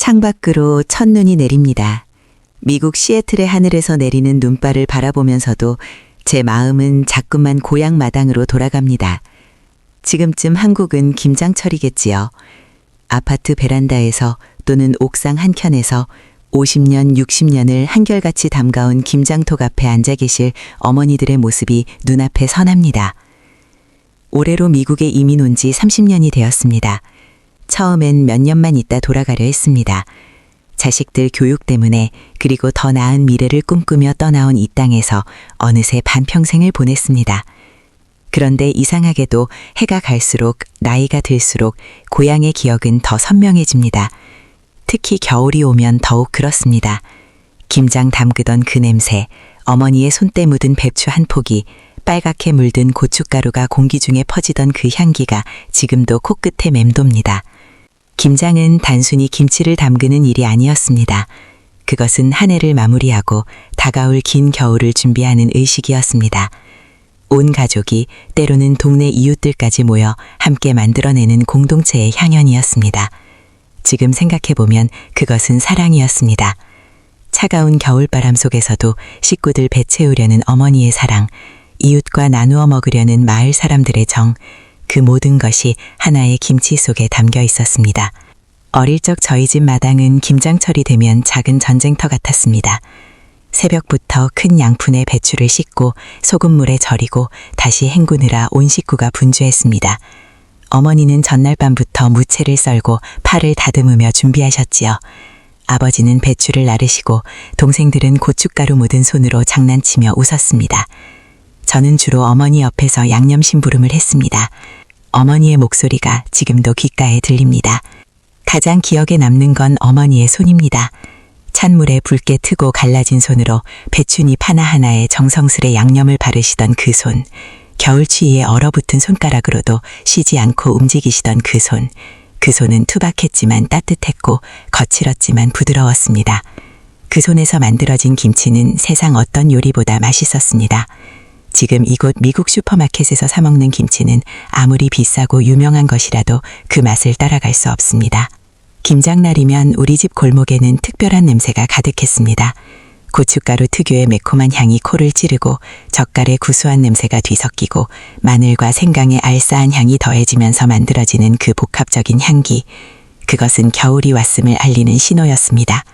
창밖으로 첫눈이 내립니다. 미국 시애틀의 하늘에서 내리는 눈발을 바라보면서도 제 마음은 자꾸만 고향 마당으로 돌아갑니다. 지금쯤 한국은 김장철이겠지요. 아파트 베란다에서 또는 옥상 한켠에서 50년, 60년을 한결같이 담가온 김장톡 앞에 앉아 계실 어머니들의 모습이 눈앞에 선합니다. 올해로 미국에 이민 온 지 30년이 되었습니다. 처음엔 몇 년만 있다 돌아가려 했습니다. 자식들 교육 때문에 그리고 더 나은 미래를 꿈꾸며 떠나온 이 땅에서 어느새 반평생을 보냈습니다. 그런데 이상하게도 해가 갈수록 나이가 들수록 고향의 기억은 더 선명해집니다. 특히 겨울이 오면 더욱 그렇습니다. 김장 담그던 그 냄새, 어머니의 손때 묻은 배추 한 포기, 빨갛게 물든 고춧가루가 공기 중에 퍼지던 그 향기가 지금도 코끝에 맴돕니다. 김장은 단순히 김치를 담그는 일이 아니었습니다. 그것은 한 해를 마무리하고 다가올 긴 겨울을 준비하는 의식이었습니다. 온 가족이 때로는 동네 이웃들까지 모여 함께 만들어내는 공동체의 향연이었습니다. 지금 생각해보면 그것은 사랑이었습니다. 차가운 겨울바람 속에서도 식구들 배 채우려는 어머니의 사랑, 이웃과 나누어 먹으려는 마을 사람들의 정, 그 모든 것이 하나의 김치 속에 담겨 있었습니다. 어릴 적 저희 집 마당은 김장철이 되면 작은 전쟁터 같았습니다. 새벽부터 큰 양푼에 배추를 씻고 소금물에 절이고 다시 헹구느라 온 식구가 분주했습니다. 어머니는 전날 밤부터 무채를 썰고 파를 다듬으며 준비하셨지요. 아버지는 배추를 나르시고 동생들은 고춧가루 묻은 손으로 장난치며 웃었습니다. 저는 주로 어머니 옆에서 양념 심부름을 했습니다. 어머니의 목소리가 지금도 귓가에 들립니다. 가장 기억에 남는 건 어머니의 손입니다. 찬물에 붉게 트고 갈라진 손으로 배추잎 하나하나에 정성스레 양념을 바르시던 그 손, 겨울 추위에 얼어붙은 손가락으로도 쉬지 않고 움직이시던 그 손, 그 손은 투박했지만 따뜻했고 거칠었지만 부드러웠습니다. 그 손에서 만들어진 김치는 세상 어떤 요리보다 맛있었습니다. 지금 이곳 미국 슈퍼마켓에서 사 먹는 김치는 아무리 비싸고 유명한 것이라도 그 맛을 따라갈 수 없습니다. 김장날이면 우리 집 골목에는 특별한 냄새가 가득했습니다. 고춧가루 특유의 매콤한 향이 코를 찌르고 젓갈의 구수한 냄새가 뒤섞이고 마늘과 생강의 알싸한 향이 더해지면서 만들어지는 그 복합적인 향기, 그것은 겨울이 왔음을 알리는 신호였습니다.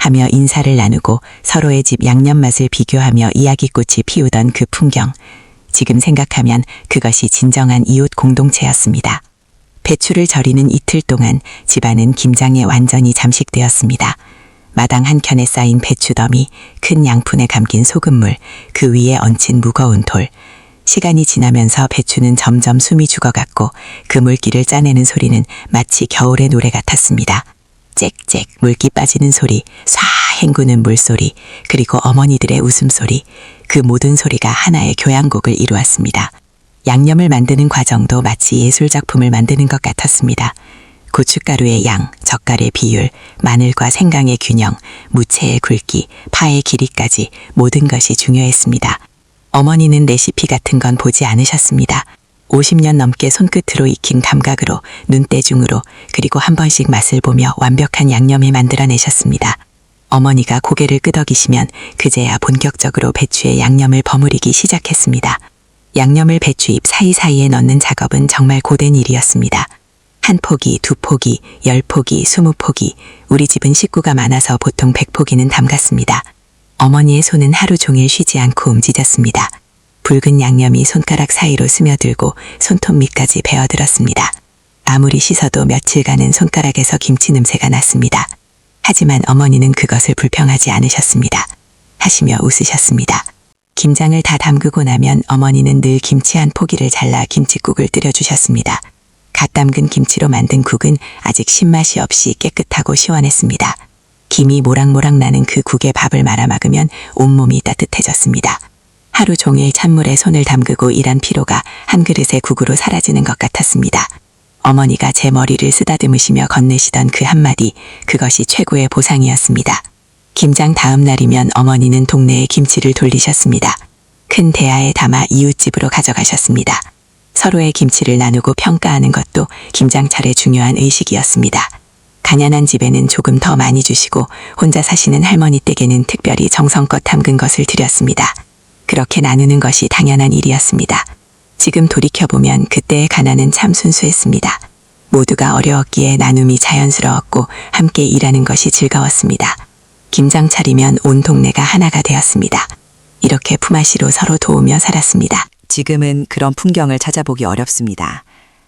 하며 인사를 나누고 서로의 집 양념 맛을 비교하며 이야기꽃이 피우던 그 풍경, 지금 생각하면 그것이 진정한 이웃 공동체였습니다. 배추를 절이는 이틀 동안 집안은 김장에 완전히 잠식되었습니다. 마당 한켠에 쌓인 배추더미, 큰 양푼에 감긴 소금물, 그 위에 얹힌 무거운 돌. 시간이 지나면서 배추는 점점 숨이 죽어갔고 그 물기를 짜내는 소리는 마치 겨울의 노래 같았습니다. 짹짹 물기 빠지는 소리, 쏴 헹구는 물소리, 그리고 어머니들의 웃음소리, 그 모든 소리가 하나의 교향곡을 이루었습니다. 양념을 만드는 과정도 마치 예술작품을 만드는 것 같았습니다. 고춧가루의 양, 젓갈의 비율, 마늘과 생강의 균형, 무채의 굵기, 파의 길이까지 모든 것이 중요했습니다. 어머니는 레시피 같은 건 보지 않으셨습니다. 50년 넘게 손끝으로 익힌 감각으로, 눈대중으로, 그리고 한 번씩 맛을 보며 완벽한 양념을 만들어내셨습니다. 어머니가 고개를 끄덕이시면 그제야 본격적으로 배추의 양념을 버무리기 시작했습니다. 양념을 배추잎 사이사이에 넣는 작업은 정말 고된 일이었습니다. 한 포기, 두 포기, 10포기, 20포기, 우리 집은 식구가 많아서 보통 100포기는 담갔습니다. 어머니의 손은 하루 종일 쉬지 않고 움직였습니다. 붉은 양념이 손가락 사이로 스며들고 손톱 밑까지 배어들었습니다. 아무리 씻어도 며칠간은 손가락에서 김치 냄새가 났습니다. 하지만 어머니는 그것을 불평하지 않으셨습니다. 하시며 웃으셨습니다. 김장을 다 담그고 나면 어머니는 늘 김치 한 포기를 잘라 김칫국을 끓여주셨습니다. 갓 담근 김치로 만든 국은 아직 신맛이 없이 깨끗하고 시원했습니다. 김이 모락모락 나는 그 국에 밥을 말아 먹으면 온몸이 따뜻해졌습니다. 하루 종일 찬물에 손을 담그고 일한 피로가 한 그릇의 국으로 사라지는 것 같았습니다. 어머니가 제 머리를 쓰다듬으시며 건네시던 그 한마디, 그것이 최고의 보상이었습니다. 김장 다음 날이면 어머니는 동네에 김치를 돌리셨습니다. 큰 대야에 담아 이웃집으로 가져가셨습니다. 서로의 김치를 나누고 평가하는 것도 김장철의 중요한 의식이었습니다. 가난한 집에는 조금 더 많이 주시고 혼자 사시는 할머니 댁에는 특별히 정성껏 담근 것을 드렸습니다. 그렇게 나누는 것이 당연한 일이었습니다. 지금 돌이켜보면 그때의 가난은 참 순수했습니다. 모두가 어려웠기에 나눔이 자연스러웠고 함께 일하는 것이 즐거웠습니다. 김장 차리면 온 동네가 하나가 되었습니다. 이렇게 품앗이로 서로 도우며 살았습니다. 지금은 그런 풍경을 찾아보기 어렵습니다.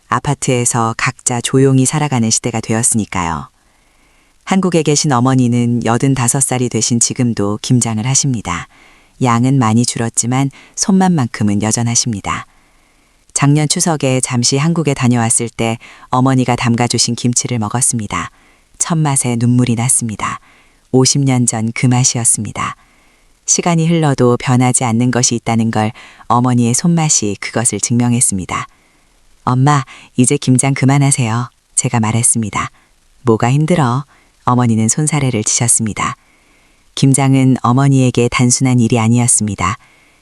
아파트에서 각자 조용히 살아가는 시대가 되었으니까요. 한국에 계신 어머니는 85살이 되신 지금도 김장을 하십니다. 양은 많이 줄었지만 손맛만큼은 여전하십니다. 작년 추석에 잠시 한국에 다녀왔을 때 어머니가 담가주신 김치를 먹었습니다. 첫 맛에 눈물이 났습니다. 50년 전 그 맛이었습니다. 시간이 흘러도 변하지 않는 것이 있다는 걸 어머니의 손맛이 그것을 증명했습니다. 엄마, 이제 김장 그만하세요. 제가 말했습니다. 뭐가 힘들어? 어머니는 손사래를 치셨습니다. 김장은 어머니에게 단순한 일이 아니었습니다.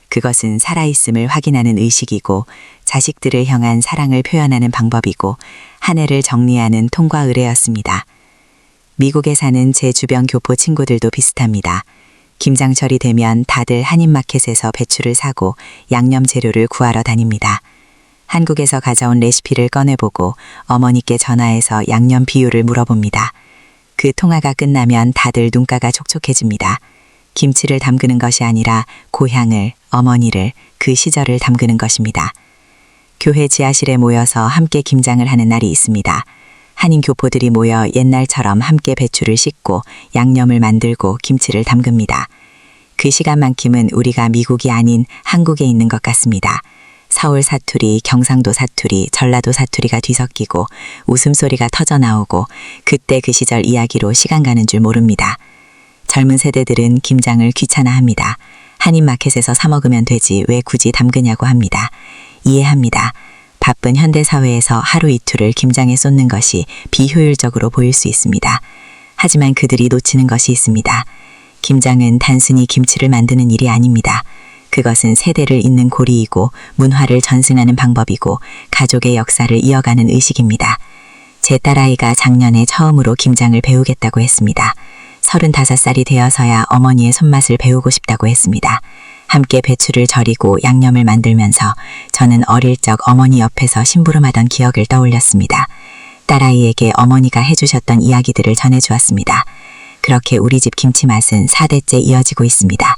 그것은 살아있음을 확인하는 의식이고 자식들을 향한 사랑을 표현하는 방법이고 한 해를 정리하는 통과 의례였습니다. 미국에 사는 제 주변 교포 친구들도 비슷합니다. 김장철이 되면 다들 한인마켓에서 배추를 사고 양념 재료를 구하러 다닙니다. 한국에서 가져온 레시피를 꺼내보고 어머니께 전화해서 양념 비율을 물어봅니다. 그 통화가 끝나면 다들 눈가가 촉촉해집니다. 김치를 담그는 것이 아니라 고향을, 어머니를, 그 시절을 담그는 것입니다. 교회 지하실에 모여서 함께 김장을 하는 날이 있습니다. 한인 교포들이 모여 옛날처럼 함께 배추를 씻고 양념을 만들고 김치를 담급니다. 그 시간만큼은 우리가 미국이 아닌 한국에 있는 것 같습니다. 서울 사투리, 경상도 사투리, 전라도 사투리가 뒤섞이고 웃음소리가 터져나오고 그때 그 시절 이야기로 시간 가는 줄 모릅니다. 젊은 세대들은 김장을 귀찮아합니다. 한인마켓에서 사 먹으면 되지 왜 굳이 담그냐고 합니다. 이해합니다. 바쁜 현대사회에서 하루 이틀을 김장에 쏟는 것이 비효율적으로 보일 수 있습니다. 하지만 그들이 놓치는 것이 있습니다. 김장은 단순히 김치를 만드는 일이 아닙니다. 그것은 세대를 잇는 고리이고 문화를 전승하는 방법이고 가족의 역사를 이어가는 의식입니다. 제 딸아이가 작년에 처음으로 김장을 배우겠다고 했습니다. 35살이 되어서야 어머니의 손맛을 배우고 싶다고 했습니다. 함께 배추를 절이고 양념을 만들면서 저는 어릴 적 어머니 옆에서 심부름하던 기억을 떠올렸습니다. 딸아이에게 어머니가 해주셨던 이야기들을 전해주었습니다. 그렇게 우리 집 김치 맛은 4대째 이어지고 있습니다.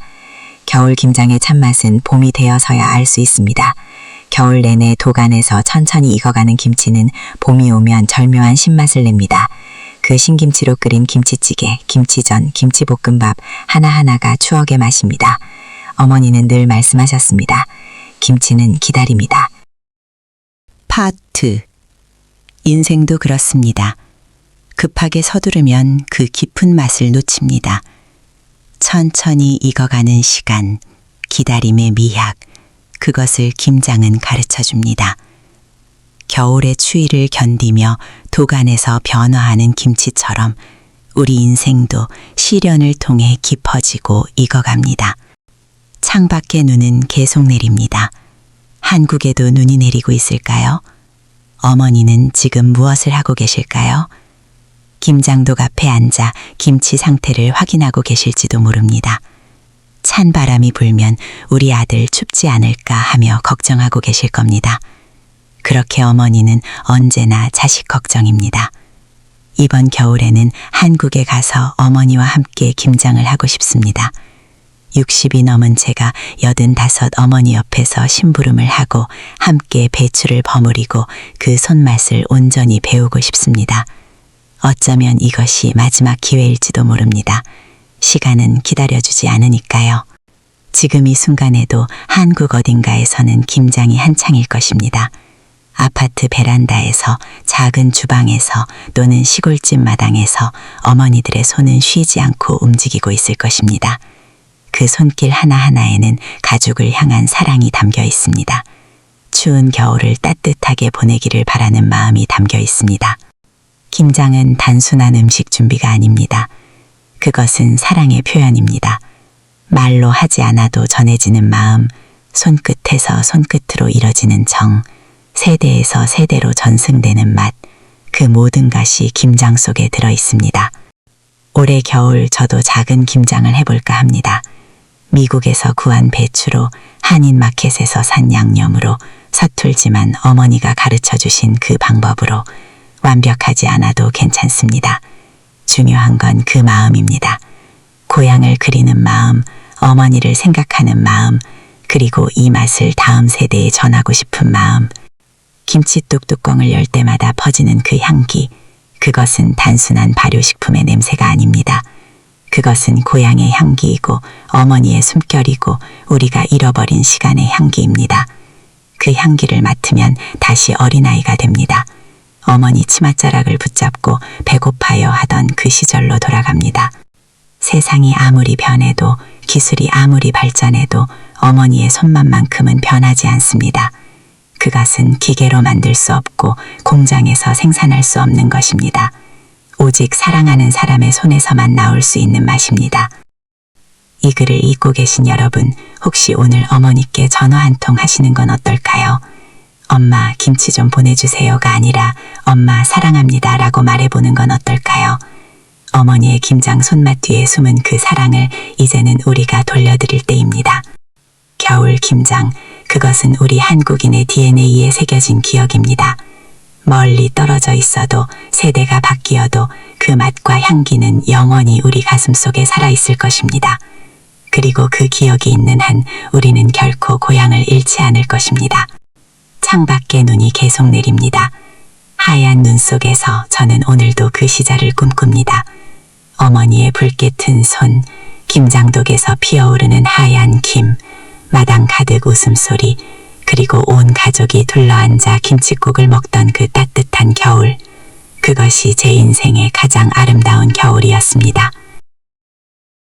겨울 김장의 참맛은 봄이 되어서야 알 수 있습니다. 겨울 내내 도간에서 천천히 익어가는 김치는 봄이 오면 절묘한 신맛을 냅니다. 그 신김치로 끓인 김치찌개, 김치전, 김치볶음밥 하나하나가 추억의 맛입니다. 어머니는 늘 말씀하셨습니다. 김치는 기다립니다. 파트. 인생도 그렇습니다. 급하게 서두르면 그 깊은 맛을 놓칩니다. 천천히 익어가는 시간, 기다림의 미학, 그것을 김장은 가르쳐줍니다. 겨울의 추위를 견디며 도간에서 변화하는 김치처럼 우리 인생도 시련을 통해 깊어지고 익어갑니다. 창밖에 눈은 계속 내립니다. 한국에도 눈이 내리고 있을까요? 어머니는 지금 무엇을 하고 계실까요? 김장독 앞에 앉아 김치 상태를 확인하고 계실지도 모릅니다. 찬 바람이 불면 우리 아들 춥지 않을까 하며 걱정하고 계실 겁니다. 그렇게 어머니는 언제나 자식 걱정입니다. 이번 겨울에는 한국에 가서 어머니와 함께 김장을 하고 싶습니다. 60이 넘은 제가 85 어머니 옆에서 심부름을 하고 함께 배추를 버무리고 그 손맛을 온전히 배우고 싶습니다. 어쩌면 이것이 마지막 기회일지도 모릅니다. 시간은 기다려주지 않으니까요. 지금 이 순간에도 한국 어딘가에서는 김장이 한창일 것입니다. 아파트 베란다에서, 작은 주방에서 또는 시골집 마당에서 어머니들의 손은 쉬지 않고 움직이고 있을 것입니다. 그 손길 하나하나에는 가족을 향한 사랑이 담겨 있습니다. 추운 겨울을 따뜻하게 보내기를 바라는 마음이 담겨 있습니다. 김장은 단순한 음식 준비가 아닙니다. 그것은 사랑의 표현입니다. 말로 하지 않아도 전해지는 마음, 손끝에서 손끝으로 이뤄지는 정, 세대에서 세대로 전승되는 맛, 그 모든 것이 김장 속에 들어 있습니다. 올해 겨울 저도 작은 김장을 해볼까 합니다. 미국에서 구한 배추로 한인 마켓에서 산 양념으로 서툴지만 어머니가 가르쳐 주신 그 방법으로 완벽하지 않아도 괜찮습니다. 중요한 건 그 마음입니다. 고향을 그리는 마음, 어머니를 생각하는 마음, 그리고 이 맛을 다음 세대에 전하고 싶은 마음. 김치뚝 뚜껑을 열 때마다 퍼지는 그 향기, 그것은 단순한 발효식품의 냄새가 아닙니다. 그것은 고향의 향기이고 어머니의 숨결이고 우리가 잃어버린 시간의 향기입니다. 그 향기를 맡으면 다시 어린아이가 됩니다. 어머니 치맛자락을 붙잡고 배고파요 하던 그 시절로 돌아갑니다. 세상이 아무리 변해도 기술이 아무리 발전해도 어머니의 손맛만큼은 변하지 않습니다. 그것은 기계로 만들 수 없고 공장에서 생산할 수 없는 것입니다. 오직 사랑하는 사람의 손에서만 나올 수 있는 맛입니다. 이 글을 읽고 계신 여러분, 혹시 오늘 어머니께 전화 한 통 하시는 건 어떨까요? 엄마, 김치 좀 보내주세요가 아니라 엄마 사랑합니다 라고 말해보는 건 어떨까요? 어머니의 김장 손맛 뒤에 숨은 그 사랑을 이제는 우리가 돌려드릴 때입니다. 겨울 김장, 그것은 우리 한국인의 DNA에 새겨진 기억입니다. 멀리 떨어져 있어도 세대가 바뀌어도 그 맛과 향기는 영원히 우리 가슴속에 살아있을 것입니다. 그리고 그 기억이 있는 한 우리는 결코 고향을 잃지 않을 것입니다. 창밖에 눈이 계속 내립니다. 하얀 눈 속에서 저는 오늘도 그 시절을 꿈꿉니다. 어머니의 붉게 튼 손, 김장독에서 피어오르는 하얀 김, 마당 가득 웃음소리, 그리고 온 가족이 둘러앉아 김칫국을 먹던 그 따뜻한 겨울. 그것이 제 인생의 가장 아름다운 겨울이었습니다.